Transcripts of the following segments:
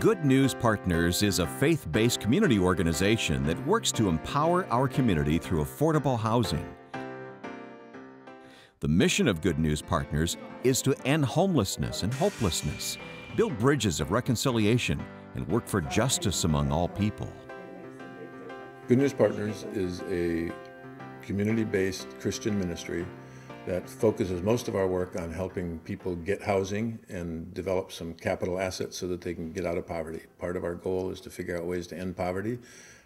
Good News Partners is a faith-based community organization that works to empower our community through affordable housing. The mission of Good News Partners is to end homelessness and hopelessness, build bridges of reconciliation, and work for justice among all people. Good News Partners is a community-based Christian ministry that focuses most of our work on helping people get housing and develop some capital assets so that they can get out of poverty. Part of our goal is to figure out ways to end poverty,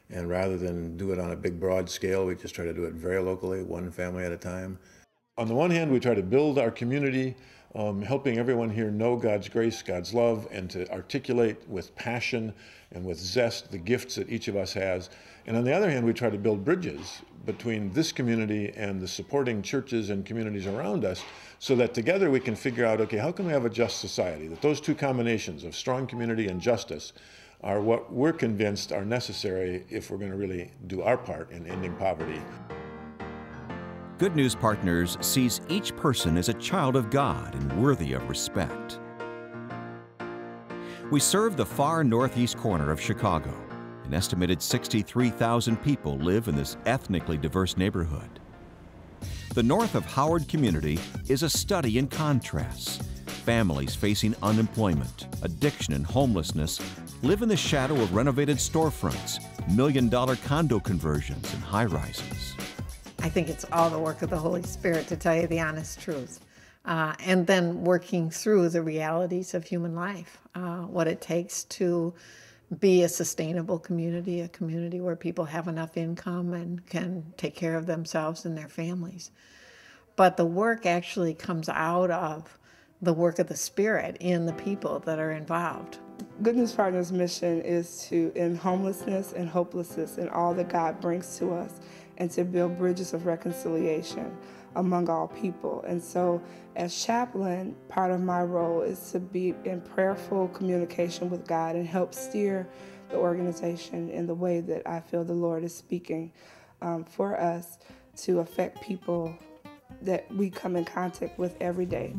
and rather than do it on a big broad scale, we just try to do it very locally, one family at a time. On the one hand, we try to build our community, helping everyone here know God's grace, God's love, and to articulate with passion and with zest the gifts that each of us has. And on the other hand, we try to build bridges between this community and the supporting churches and communities around us so that together we can figure out, okay, how can we have a just society? That those two combinations of strong community and justice are what we're convinced are necessary if we're going to really do our part in ending poverty. Good News Partners sees each person as a child of God and worthy of respect. We serve the far northeast corner of Chicago. An estimated 63,000 people live in this ethnically diverse neighborhood. The north of Howard community is a study in contrasts. Families facing unemployment, addiction, and homelessness live in the shadow of renovated storefronts, million-dollar condo conversions, and high-rises. I think it's all the work of the Holy Spirit, to tell you the honest truth. And then working through the realities of human life, what it takes to be a sustainable community, a community where people have enough income and can take care of themselves and their families. But the work actually comes out of the work of the Spirit in the people that are involved. Good News Partners' mission is to end homelessness and hopelessness and all that God brings to us, and to build bridges of reconciliation among all people. And so as chaplain, part of my role is to be in prayerful communication with God and help steer the organization in the way that I feel the Lord is speaking for us to affect people that we come in contact with every day.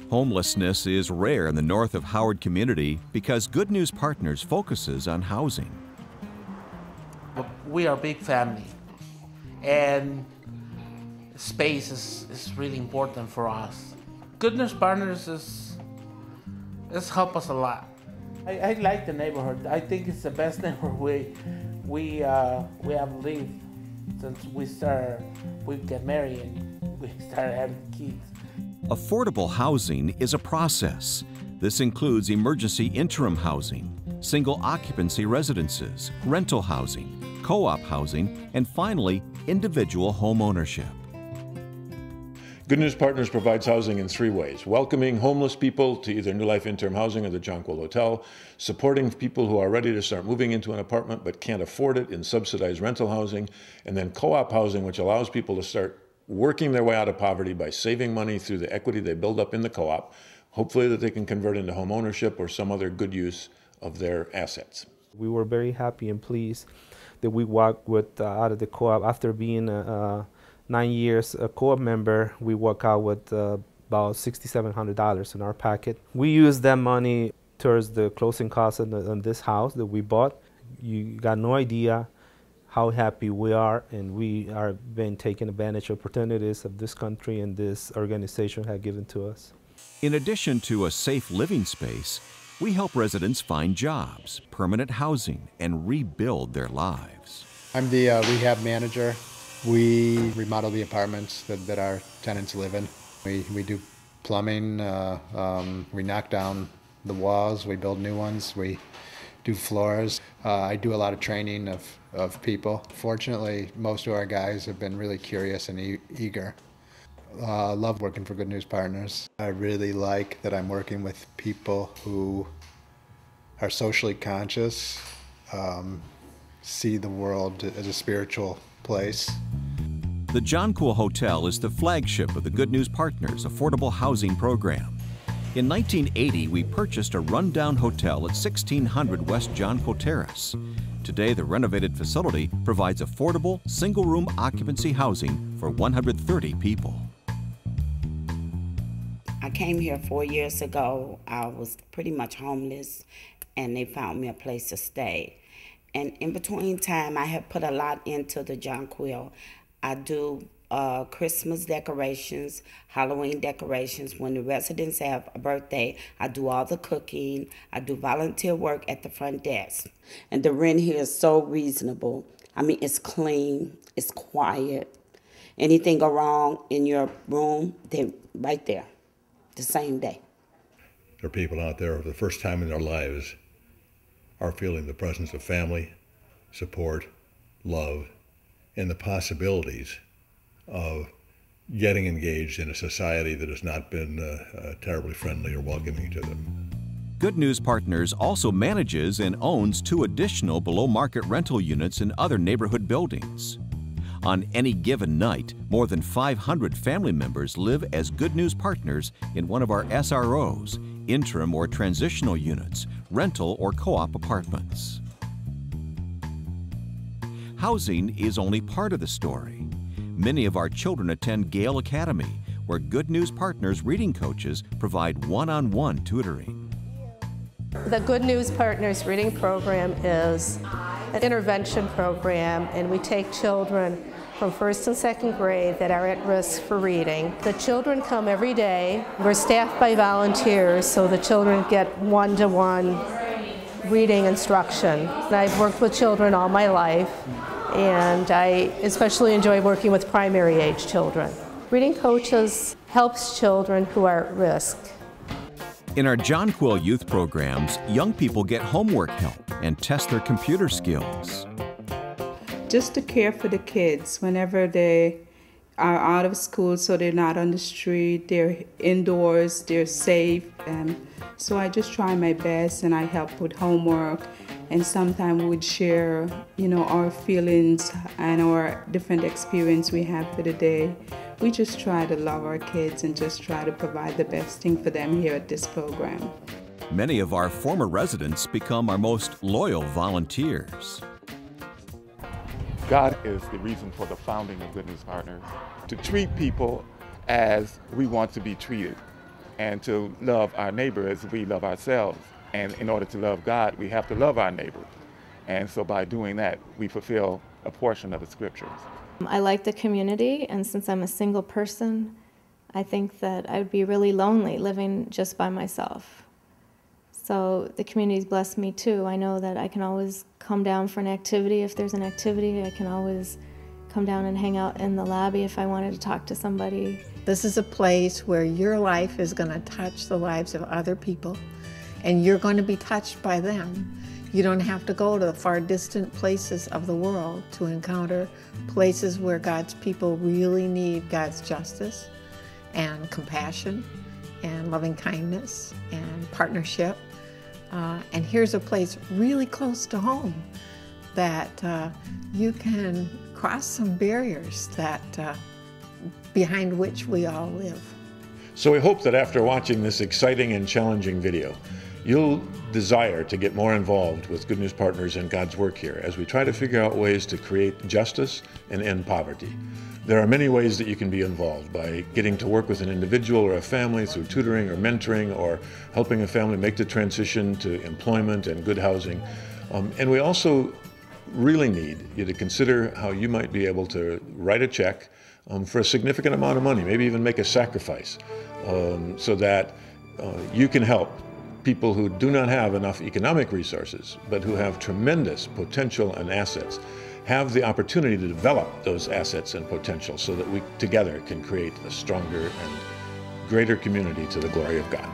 Homelessness is rare in the north of Howard community because Good News Partners focuses on housing. We are a big family, and space is really important for us. Good News Partners has helped us a lot. I like the neighborhood. I think it's the best neighborhood we have lived since we get married and we started having kids. Affordable housing is a process. This includes emergency interim housing, single occupancy residences, rental housing, co-op housing, and finally, individual home ownership. Good News Partners provides housing in three ways: welcoming homeless people to either New Life Interim Housing or the Jonquil Hotel, supporting people who are ready to start moving into an apartment but can't afford it in subsidized rental housing, and then co-op housing, which allows people to start working their way out of poverty by saving money through the equity they build up in the co-op, hopefully that they can convert into home ownership or some other good use of their assets. We were very happy and pleased that we walked out of the co-op. After being 9 years a co-op member, we walk out with about $6,700 in our pocket. We used that money towards the closing costs on this house that we bought. You got no idea how happy we are, and we are been taking advantage of opportunities of this country and this organization have given to us. In addition to a safe living space, we help residents find jobs, permanent housing, and rebuild their lives. I'm the rehab manager. We remodel the apartments that our tenants live in. We do plumbing, we knock down the walls, we build new ones, we do floors. I do a lot of training of people. Fortunately, most of our guys have been really curious and eager. I love working for Good News Partners. I really like that I'm working with people who are socially conscious, see the world as a spiritual place. The Jonquil Hotel is the flagship of the Good News Partners affordable housing program. In 1980, we purchased a rundown hotel at 1600 West Jonquil Terrace. Today, the renovated facility provides affordable, single-room occupancy housing for 130 people. I came here 4 years ago. I was pretty much homeless, and they found me a place to stay. And in between time, I have put a lot into the Jonquil. I do Christmas decorations, Halloween decorations. When the residents have a birthday, I do all the cooking. I do volunteer work at the front desk. And the rent here is so reasonable. I mean, it's clean, it's quiet. Anything go wrong in your room, they're right there, the same day. There are people out there for the first time in their lives are feeling the presence of family, support, love, and the possibilities of getting engaged in a society that has not been terribly friendly or welcoming to them. Good News Partners also manages and owns 2 additional below-market rental units in other neighborhood buildings. On any given night, more than 500 family members live as Good News Partners in one of our SROs, interim or transitional units, rental or co-op apartments. Housing is only part of the story. Many of our children attend Gale Academy, where Good News Partners reading coaches provide one-on-one tutoring. The Good News Partners reading program is an intervention program, and we take children from 1st and 2nd grade that are at risk for reading. The children come every day. We're staffed by volunteers, so the children get one-to-one reading instruction. I've worked with children all my life, and I especially enjoy working with primary age children. Reading Coaches helps children who are at risk. In our Jonquil youth programs, young people get homework help and test their computer skills. Just to care for the kids whenever they are out of school, so they're not on the street, they're indoors, they're safe. So I just try my best, and I help with homework, and sometimes we'd share, our feelings and our different experience we have for the day. We just try to love our kids and just try to provide the best thing for them here at this program. Many of our former residents become our most loyal volunteers. God is the reason for the founding of Good News Partners, to treat people as we want to be treated and to love our neighbor as we love ourselves. And in order to love God, we have to love our neighbor. And so by doing that, we fulfill a portion of the scriptures. I like the community, and since I'm a single person, I think that I would be really lonely living just by myself. So the community's blessed me too. I know that I can always come down for an activity. If there's an activity, I can always come down and hang out in the lobby if I wanted to talk to somebody. This is a place where your life is going to touch the lives of other people, and you're going to be touched by them. You don't have to go to the far distant places of the world to encounter places where God's people really need God's justice and compassion and loving kindness and partnership. And here's a place really close to home that you can cross some barriers that behind which we all live. So we hope that after watching this exciting and challenging video, you'll desire to get more involved with Good News Partners and God's work here as we try to figure out ways to create justice and end poverty. There are many ways that you can be involved by getting to work with an individual or a family through tutoring or mentoring or helping a family make the transition to employment and good housing. And we also really need you to consider how you might be able to write a check for a significant amount of money, maybe even make a sacrifice so that you can help people who do not have enough economic resources, but who have tremendous potential and assets, have the opportunity to develop those assets and potential so that we together can create a stronger and greater community to the glory of God.